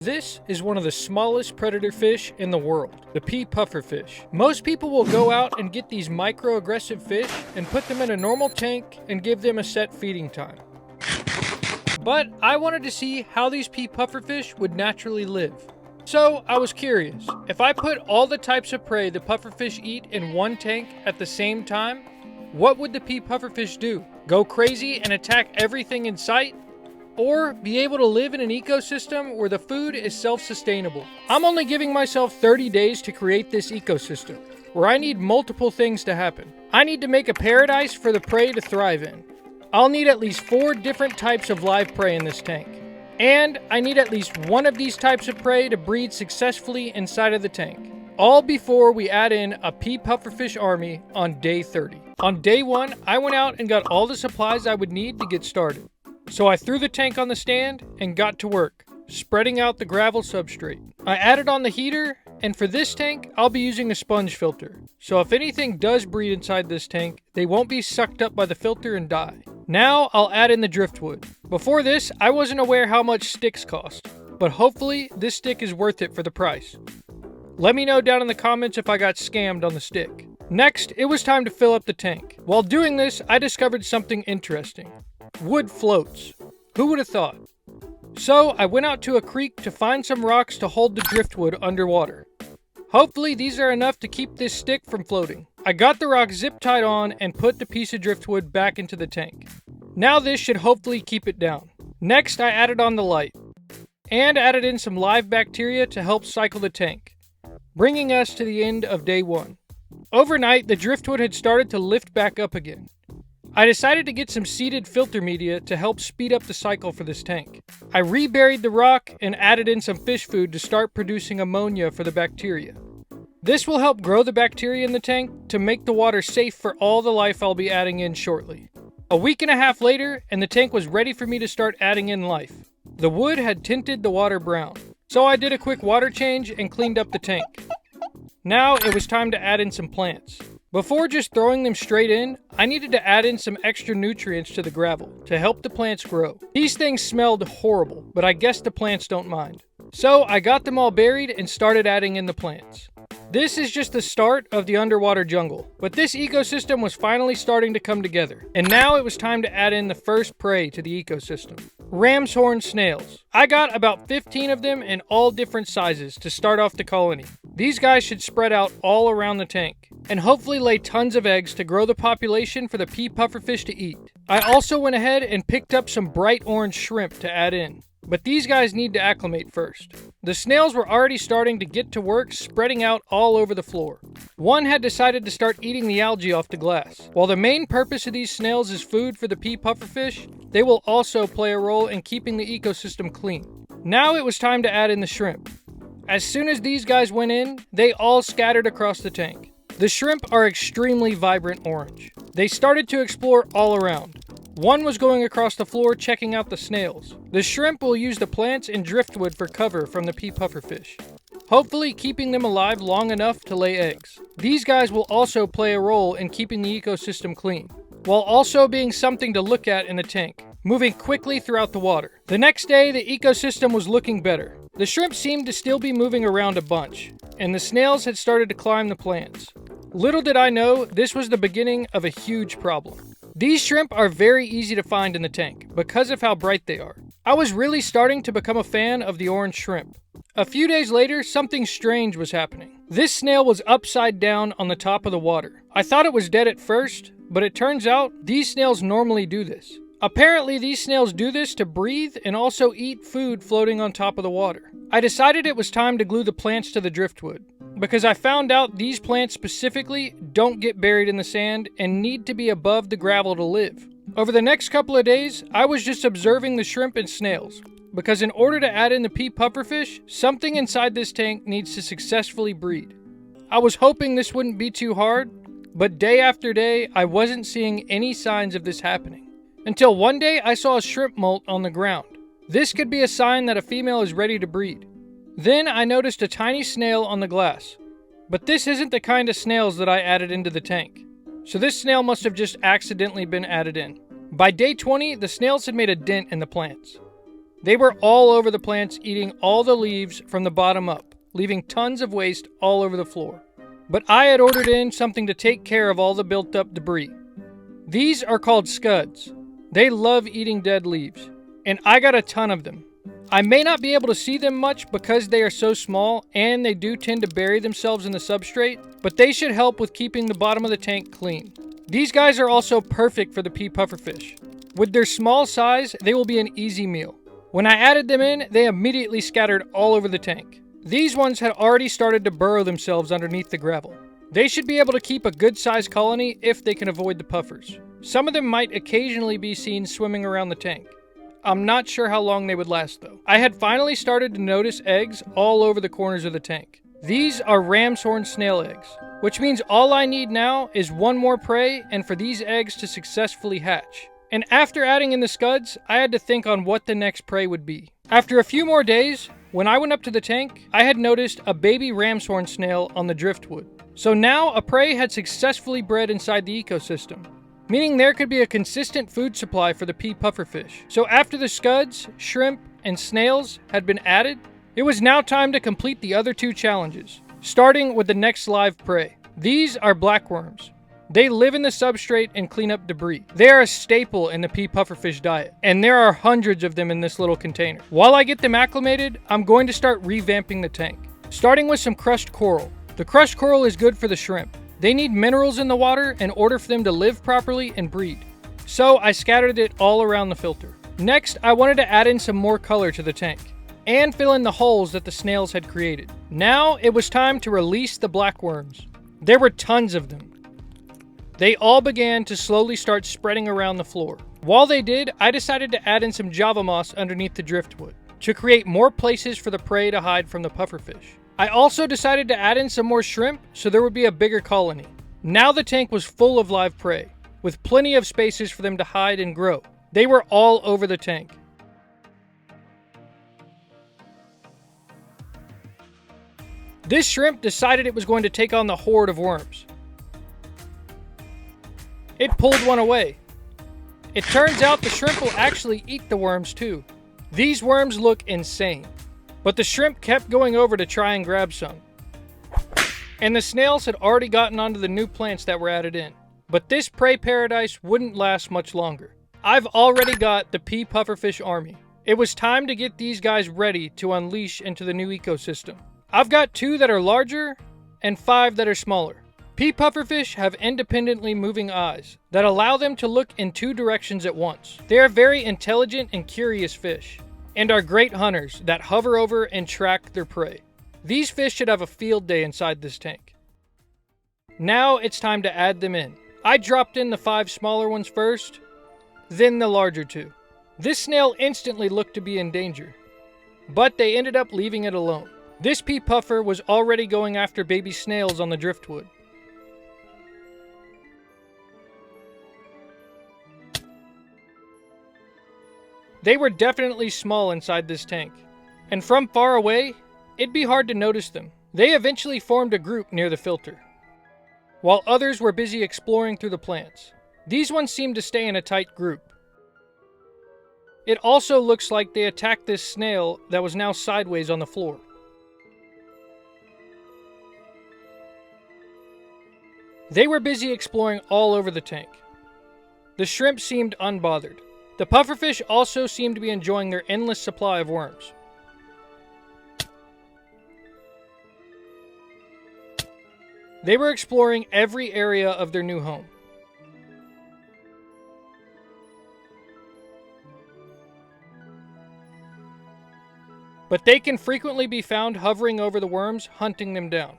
This is one of the smallest predator fish in the world, the pea pufferfish. Most people will go out and get these micro-aggressive fish and put them in a normal tank and give them a set feeding time. But I wanted to see how these pea pufferfish would naturally live. So I was curious, if I put all the types of prey the pufferfish eat in one tank at the same time, what would the pea pufferfish do? Go crazy and attack everything in sight? Or be able to live in an ecosystem where the food is self-sustainable? I'm only giving myself 30 days to create this ecosystem, where I need multiple things to happen. I need to make a paradise for the prey to thrive in. I'll need at least 4 different types of live prey in this tank. And I need at least one of these types of prey to breed successfully inside of the tank. All before we add in a pea pufferfish army on day 30. On day 1, I went out and got all the supplies I would need to get started. So I threw the tank on the stand and got to work, spreading out the gravel substrate. I added on the heater, and for this tank, I'll be using a sponge filter. So if anything does breed inside this tank, they won't be sucked up by the filter and die. Now I'll add in the driftwood. Before this, I wasn't aware how much sticks cost, but hopefully this stick is worth it for the price. Let me know down in the comments if I got scammed on the stick. Next, it was time to fill up the tank. While doing this, I discovered something interesting. Wood floats. Who would have thought? So I went out to a creek to find some rocks to hold the driftwood underwater. Hopefully these are enough to keep this stick from floating. I got the rock zip tied on and put the piece of driftwood back into the tank. Now this should hopefully keep it down. Next I added on the light and added in some live bacteria to help cycle the tank, bringing us to the end of day 1. Overnight the driftwood had started to lift back up again. I decided to get some seeded filter media to help speed up the cycle for this tank. I reburied the rock and added in some fish food to start producing ammonia for the bacteria. This will help grow the bacteria in the tank to make the water safe for all the life I'll be adding in shortly. A week and a half later, and the tank was ready for me to start adding in life. The wood had tinted the water brown, so I did a quick water change and cleaned up the tank. Now it was time to add in some plants. Before just throwing them straight in, I needed to add in some extra nutrients to the gravel to help the plants grow. These things smelled horrible, but I guess the plants don't mind. So I got them all buried and started adding in the plants. This is just the start of the underwater jungle, but this ecosystem was finally starting to come together. And now it was time to add in the first prey to the ecosystem. Ram's horn snails. I got about 15 of them in all different sizes to start off the colony. These guys should spread out all around the tank and hopefully lay tons of eggs to grow the population for the pea pufferfish to eat. I also went ahead and picked up some bright orange shrimp to add in, but these guys need to acclimate first. The snails were already starting to get to work spreading out all over the floor. One had decided to start eating the algae off the glass. While the main purpose of these snails is food for the pea pufferfish, they will also play a role in keeping the ecosystem clean. Now it was time to add in the shrimp. As soon as these guys went in, they all scattered across the tank. The shrimp are extremely vibrant orange. They started to explore all around. One was going across the floor checking out the snails. The shrimp will use the plants and driftwood for cover from the pea pufferfish, hopefully keeping them alive long enough to lay eggs. These guys will also play a role in keeping the ecosystem clean, while also being something to look at in the tank, moving quickly throughout the water. The next day, the ecosystem was looking better. The shrimp seemed to still be moving around a bunch, and the snails had started to climb the plants. Little did I know, this was the beginning of a huge problem. These shrimp are very easy to find in the tank because of how bright they are. I was really starting to become a fan of the orange shrimp. A few days later, something strange was happening. This snail was upside down on the top of the water. I thought it was dead at first, but it turns out these snails normally do this. Apparently, these snails do this to breathe and also eat food floating on top of the water. I decided it was time to glue the plants to the driftwood, because I found out these plants specifically don't get buried in the sand and need to be above the gravel to live. Over the next couple of days, I was just observing the shrimp and snails, because in order to add in the pea pufferfish, something inside this tank needs to successfully breed. I was hoping this wouldn't be too hard, but day after day, I wasn't seeing any signs of this happening. Until one day, I saw a shrimp molt on the ground. This could be a sign that a female is ready to breed. Then I noticed a tiny snail on the glass, but this isn't the kind of snails that I added into the tank. So this snail must have just accidentally been added in. By day 20, the snails had made a dent in the plants. They were all over the plants, eating all the leaves from the bottom up, leaving tons of waste all over the floor. But I had ordered in something to take care of all the built up debris. These are called scuds. They love eating dead leaves, and I got a ton of them. I may not be able to see them much because they are so small and they do tend to bury themselves in the substrate, but they should help with keeping the bottom of the tank clean. These guys are also perfect for the pea pufferfish. With their small size, they will be an easy meal. When I added them in, they immediately scattered all over the tank. These ones had already started to burrow themselves underneath the gravel. They should be able to keep a good-sized colony if they can avoid the puffers. Some of them might occasionally be seen swimming around the tank. I'm not sure how long they would last though. I had finally started to notice eggs all over the corners of the tank. These are ram's horn snail eggs, which means all I need now is one more prey and for these eggs to successfully hatch. And after adding in the scuds, I had to think on what the next prey would be. After a few more days, when I went up to the tank, I had noticed a baby ram's horn snail on the driftwood. So now a prey had successfully bred inside the ecosystem, meaning there could be a consistent food supply for the pea pufferfish. So after the scuds, shrimp, and snails had been added, it was now time to complete the other two challenges, starting with the next live prey. These are blackworms. They live in the substrate and clean up debris. They are a staple in the pea pufferfish diet, and there are hundreds of them in this little container. While I get them acclimated, I'm going to start revamping the tank, starting with some crushed coral. The crushed coral is good for the shrimp. They need minerals in the water in order for them to live properly and breed. So I scattered it all around the filter. Next, I wanted to add in some more color to the tank and fill in the holes that the snails had created. Now it was time to release the blackworms. There were tons of them. They all began to slowly start spreading around the floor. While they did, I decided to add in some java moss underneath the driftwood to create more places for the prey to hide from the pufferfish. I also decided to add in some more shrimp so there would be a bigger colony. Now the tank was full of live prey, with plenty of spaces for them to hide and grow. They were all over the tank. This shrimp decided it was going to take on the horde of worms. It pulled one away. It turns out the shrimp will actually eat the worms too. These worms look insane, but the shrimp kept going over to try and grab some. And the snails had already gotten onto the new plants that were added in. But this prey paradise wouldn't last much longer. I've already got the pea pufferfish army. It was time to get these guys ready to unleash into the new ecosystem. I've got 2 that are larger and 5 that are smaller. Pea pufferfish have independently moving eyes that allow them to look in 2 directions at once. They are very intelligent and curious fish, and are great hunters that hover over and track their prey. These fish should have a field day inside this tank. Now it's time to add them in. I dropped in the 5 smaller ones first, then the larger 2. This snail instantly looked to be in danger, but they ended up leaving it alone. This pea puffer was already going after baby snails on the driftwood. They were definitely small inside this tank, and from far away, it'd be hard to notice them. They eventually formed a group near the filter, while others were busy exploring through the plants. These ones seemed to stay in a tight group. It also looks like they attacked this snail that was now sideways on the floor. They were busy exploring all over the tank. The shrimp seemed unbothered. The pufferfish also seemed to be enjoying their endless supply of worms. They were exploring every area of their new home. But they can frequently be found hovering over the worms, hunting them down.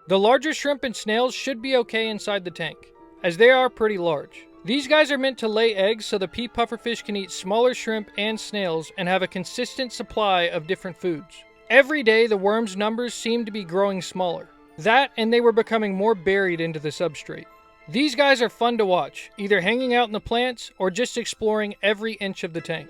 The larger shrimp and snails should be okay inside the tank, as they are pretty large. These guys are meant to lay eggs so the pea pufferfish can eat smaller shrimp and snails and have a consistent supply of different foods. Every day the worms' numbers seemed to be growing smaller. That and they were becoming more buried into the substrate. These guys are fun to watch, either hanging out in the plants or just exploring every inch of the tank.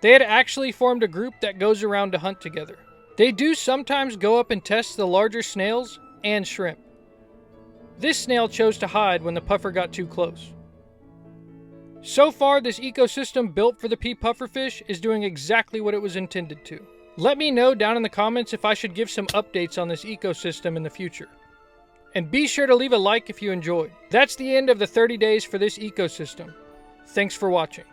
They had actually formed a group that goes around to hunt together. They do sometimes go up and test the larger snails and shrimp. This snail chose to hide when the puffer got too close. So far, this ecosystem built for the pea pufferfish is doing exactly what it was intended to. Let me know down in the comments if I should give some updates on this ecosystem in the future. And be sure to leave a like if you enjoyed. That's the end of the 30 days for this ecosystem. Thanks for watching.